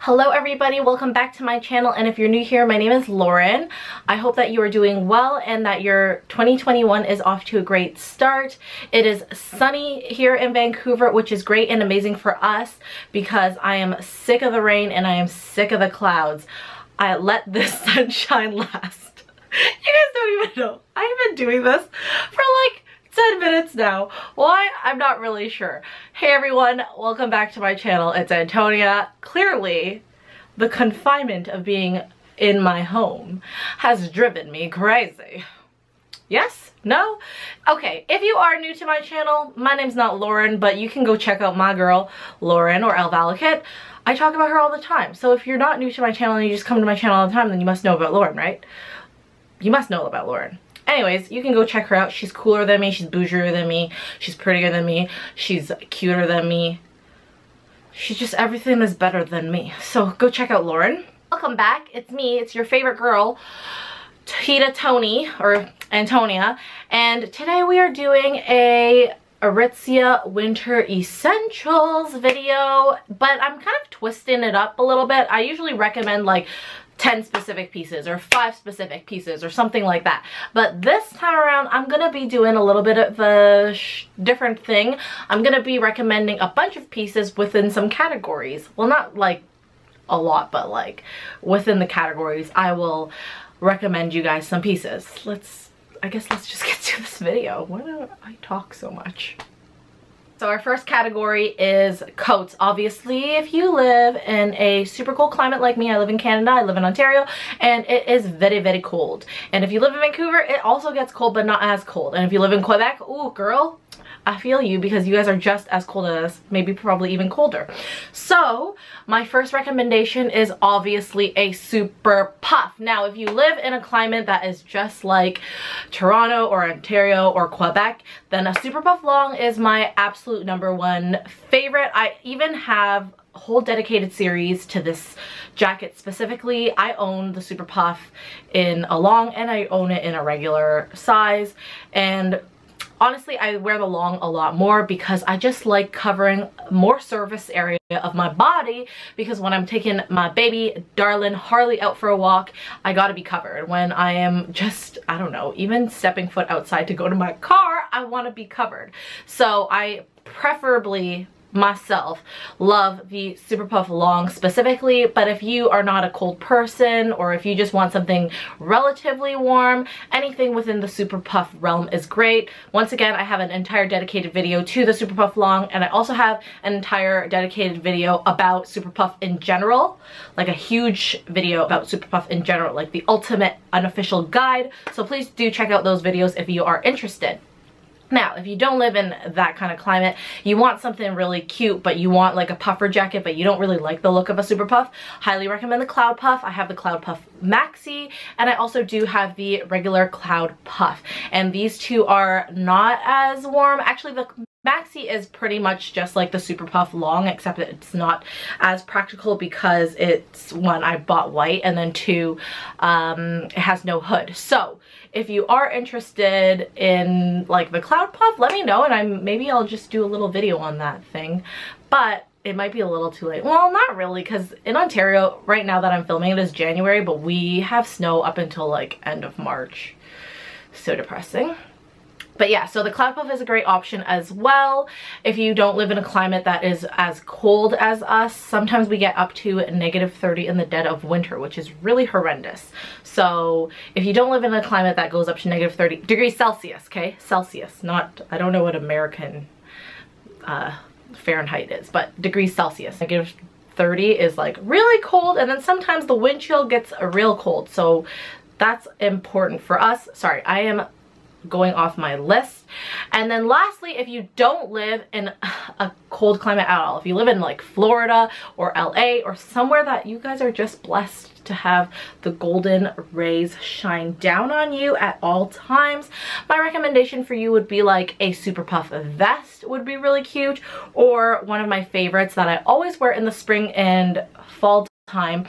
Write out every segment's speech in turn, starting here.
Hello everybody, welcome back to my channel, and if you're new here, my name is Lauren. I hope that you are doing well and that your 2021 is off to a great start. It is sunny here in Vancouver, which is great and amazing for us because I am sick of the rain and I am sick of the clouds. I let this sunshine last. You guys don't even know. I've been doing this for like 10 minutes now. Why? I'm not really sure. Hey everyone, welcome back to my channel. It's Antonia. Clearly, the confinement of being in my home has driven me crazy. Yes? No? Okay, if you are new to my channel, my name's not Lauren, but you can go check out my girl, Lauren, or Elvalicate. I talk about her all the time. So if you're not new to my channel and you just come to my channel all the time, then you must know about Lauren, right? You must know about Lauren. Anyways, you can go check her out. She's cooler than me, she's bougier than me, she's prettier than me, she's cuter than me. She's just everything is better than me. So go check out Lauren. Welcome back. It's me, it's your favorite girl, Tony, or Antonia. And today we are doing a Aritzia winter essentials video, but I'm kind of twisting it up a little bit. I usually recommend like 10 specific pieces or 5 specific pieces or something like that, but this time around I'm gonna be doing a little bit of a different thing. I'm gonna be recommending a bunch of pieces within some categories. Well, not like a lot, but like within the categories I will recommend you guys some pieces. I guess let's just get to this video. Why do I talk so much? So our first category is coats. Obviously, if you live in a super cold climate like me, I live in Canada, I live in Ontario, and it is very, very cold. And if you live in Vancouver, it also gets cold, but not as cold. And if you live in Quebec, ooh, girl, I feel you because you guys are just as cold as us, maybe probably even colder. So my first recommendation is obviously a super puff. Now, if you live in a climate that is just like Toronto or Ontario or Quebec, then a super puff long is my absolute #1 favorite. I even have a whole dedicated series to this jacket specifically. I own the super puff in a long and I own it in a regular size, and honestly, I wear the long a lot more because I just like covering more surface area of my body, because when I'm taking my baby darling Harley out for a walk, I gotta be covered. When I am just, I don't know, even stepping foot outside to go to my car, I want to be covered. So I preferably myself love the super puff long specifically, but if you are not a cold person or if you just want something relatively warm, anything within the super puff realm is great. Once again, I have an entire dedicated video to the super puff long, and I also have an entire dedicated video about super puff in general, like a huge video about super puff in general, like the ultimate unofficial guide. So please do check out those videos if you are interested. Now, if you don't live in that kind of climate, you want something really cute, but you want like a puffer jacket, but you don't really like the look of a super puff, highly recommend the Cloud Puff. I have the Cloud Puff Maxi, and I also do have the regular Cloud Puff. And these two are not as warm. Actually, the Maxi is pretty much just like the super puff long, except that it's not as practical because it's, one, I bought white, and then two, it has no hood. So if you are interested in like the Cloud Puff, let me know, and maybe I'll just do a little video on that thing. But it might be a little too late. Well, not really, because in Ontario right now that I'm filming it is January, but we have snow up until like end of March. So depressing. But yeah, so the Cloud Puff is a great option as well if you don't live in a climate that is as cold as us. Sometimes we get up to -30 in the dead of winter, which is really horrendous. So if you don't live in a climate that goes up to -30 degrees Celsius, okay? Celsius, not, I don't know what American Fahrenheit is, but degrees Celsius. -30 is like really cold, and then sometimes the wind chill gets real cold. So that's important for us. Sorry, I am going off my list. And then lastly, if you don't live in a cold climate at all, if you live in like Florida or LA or somewhere that you guys are just blessed to have the golden rays shine down on you at all times, my recommendation for you would be like a super puff vest would be really cute, or one of my favorites that I always wear in the spring and fall time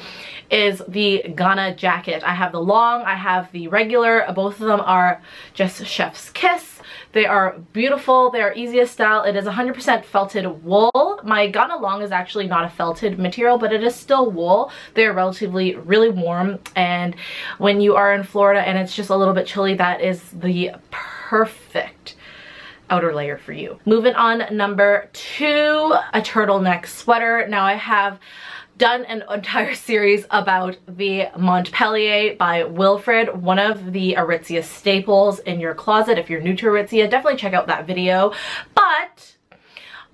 is the GANNA jacket. I have the long, I have the regular. Both of them are just chef's kiss. They are beautiful. They are easiest style. It is 100% felted wool. My GANNA long is actually not a felted material, but it is still wool. They are relatively really warm, and when you are in Florida and it's just a little bit chilly, that is the perfect outer layer for you. Moving on, number 2, a turtleneck sweater. Now I have done an entire series about the Montpellier by WILFRED, one of the Aritzia staples in your closet. If you're new to Aritzia, definitely check out that video. But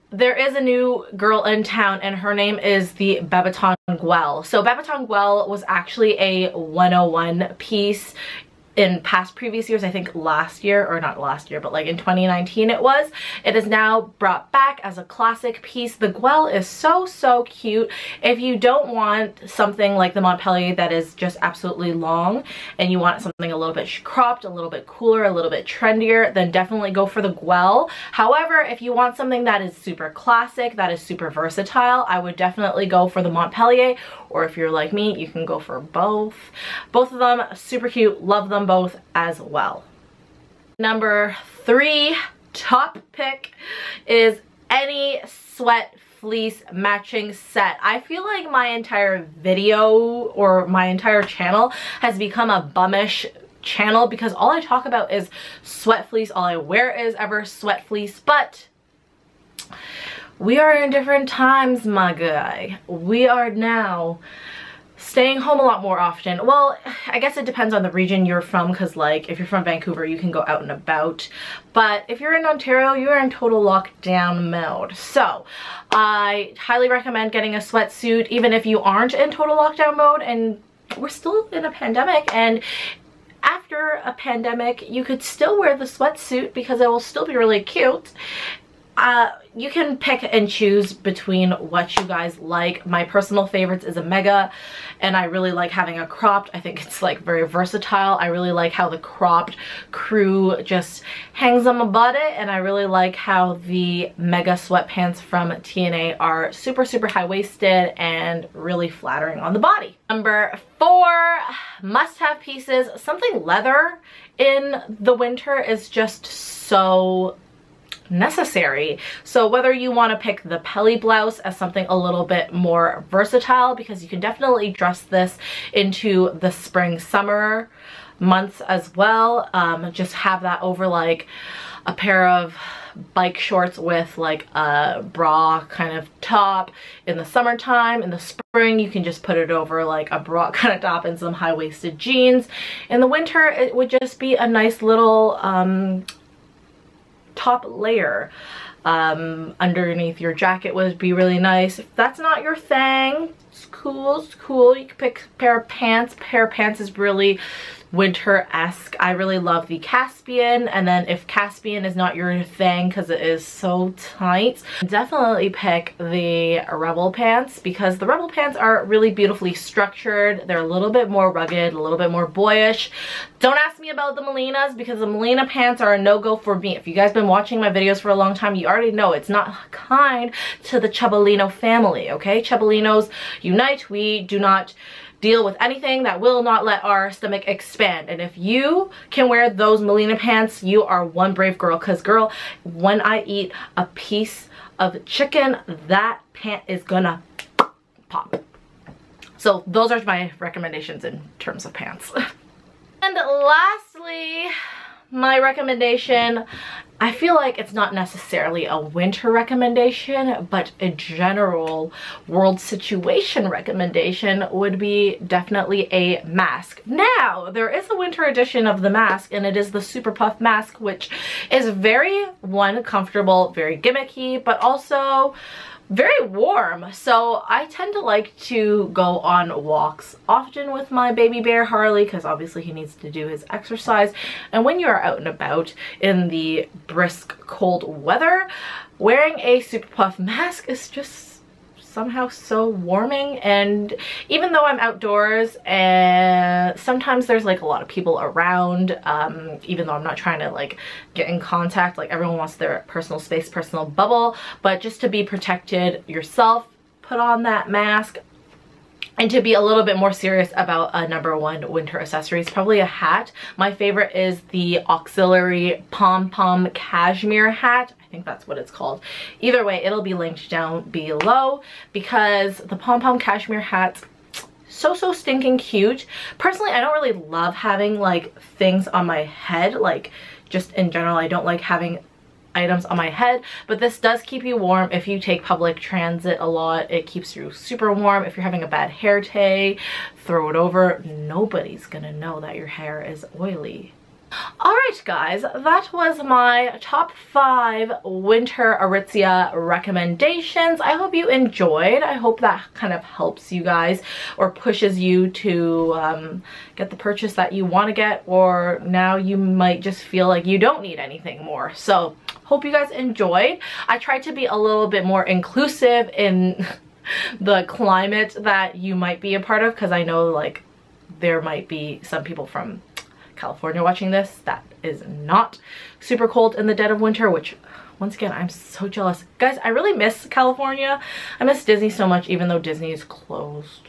there is a new girl in town, and her name is the BABATON GUELL. So BABATON GUELL was actually a 101 piece in previous years. I think last year, or not last year, but like in 2019 it was. It is now brought back as a classic piece. The GUELL is so cute. If you don't want something like the Montpellier that is just absolutely long, and you want something a little bit cropped, a little bit cooler, a little bit trendier, then definitely go for the GUELL. However, if you want something that is super classic, that is super versatile, I would definitely go for the Montpellier, or if you're like me, you can go for both. Both of them super cute, love them both as well. Number 3 top pick is any sweat fleece matching set. I feel like my entire video or my entire channel has become a bummish channel because all I talk about is sweat fleece. All I wear is ever sweat fleece, but we are in different times, my guy. We are now staying home a lot more often. Well, I guess it depends on the region you're from, because like if you're from Vancouver, you can go out and about. But if you're in Ontario, you are in total lockdown mode. So I highly recommend getting a sweatsuit, even if you aren't in total lockdown mode and we're still in a pandemic. And after a pandemic, you could still wear the sweatsuit because it will still be really cute. You can pick and choose between what you guys like. My personal favorites is a mega, and I really like having a cropped. I think it's like very versatile. I really like how the cropped crew just hangs on my body, and I really like how the mega sweatpants from TNA are super high-waisted and really flattering on the body. Number 4 must-have pieces. Something leather in the winter is just so necessary. So whether you want to pick the PELLI blouse as something a little bit more versatile, because you can definitely dress this into the spring summer months as well. Just have that over like a pair of bike shorts with like a bra kind of top in the summertime. In the spring, you can just put it over like a bra kind of top and some high-waisted jeans. In the winter, it would just be a nice little top layer underneath your jacket would be really nice. If that's not your thing, it's cool. You can pick a pair of pants. Pair of pants is really winter-esque. I really love the Caspian, and then if Caspian is not your thing because it is so tight, definitely pick the Rebel pants, because the Rebel pants are really beautifully structured. They're a little bit more rugged, a little bit more boyish. Don't ask me about the Melinas, because the Melina pants are a no-go for me. If you guys been watching my videos for a long time, you already know it's not kind to the Cebulino family, okay? Cebulinos unite. We do not deal with anything that will not let our stomach expand. And if you can wear those Melina pants, you are one brave girl. Because girl, when I eat a piece of chicken, that pant is gonna pop. So those are my recommendations in terms of pants. And lastly, my recommendation, I feel like it's not necessarily a winter recommendation, but a general world situation recommendation would be definitely a mask. Now, there is a winter edition of the mask, and it is the Super Puff mask, which is very, comfortable, very gimmicky, but also very warm. So I tend to like to go on walks often with my baby bear Harley, because obviously he needs to do his exercise. And when you are out and about in the brisk cold weather, wearing a Super Puff mask is just somehow so warming. And even though I'm outdoors and sometimes there's like a lot of people around, even though I'm not trying to like get in contact, like everyone wants their personal space, personal bubble, but just to be protected yourself, put on that mask. And to be a little bit more serious about a #1 winter accessories, probably a hat. My favorite is the auxiliary pom-pom cashmere hat. I think that's what it's called. Either way, it'll be linked down below because the pom-pom cashmere hats, so stinking cute. Personally, I don't really love having like things on my head. Like just in general, I don't like having items on my head, but this does keep you warm if you take public transit a lot. It keeps you super warm. If you're having a bad hair day, throw it over. Nobody's gonna know that your hair is oily. Alright guys, that was my top 5 winter Aritzia recommendations. I hope you enjoyed. I hope that kind of helps you guys or pushes you to get the purchase that you want to get, or now you might just feel like you don't need anything more. So hope you guys enjoyed. I tried to be a little bit more inclusive in the climate that you might be a part of, because I know like there might be some people from California watching this that is not super cold in the dead of winter, which once again I'm so jealous. Guys, I really miss California. I miss Disney so much, even though Disney is closed.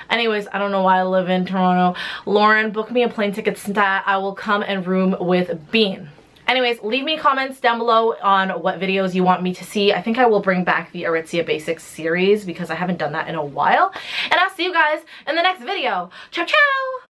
Anyways, I don't know why I live in Toronto. Lauren, book me a plane ticket that I will come and room with Bean. Anyways, leave me comments down below on what videos you want me to see. I think I will bring back the Aritzia Basics series because I haven't done that in a while. And I'll see you guys in the next video. Ciao, ciao!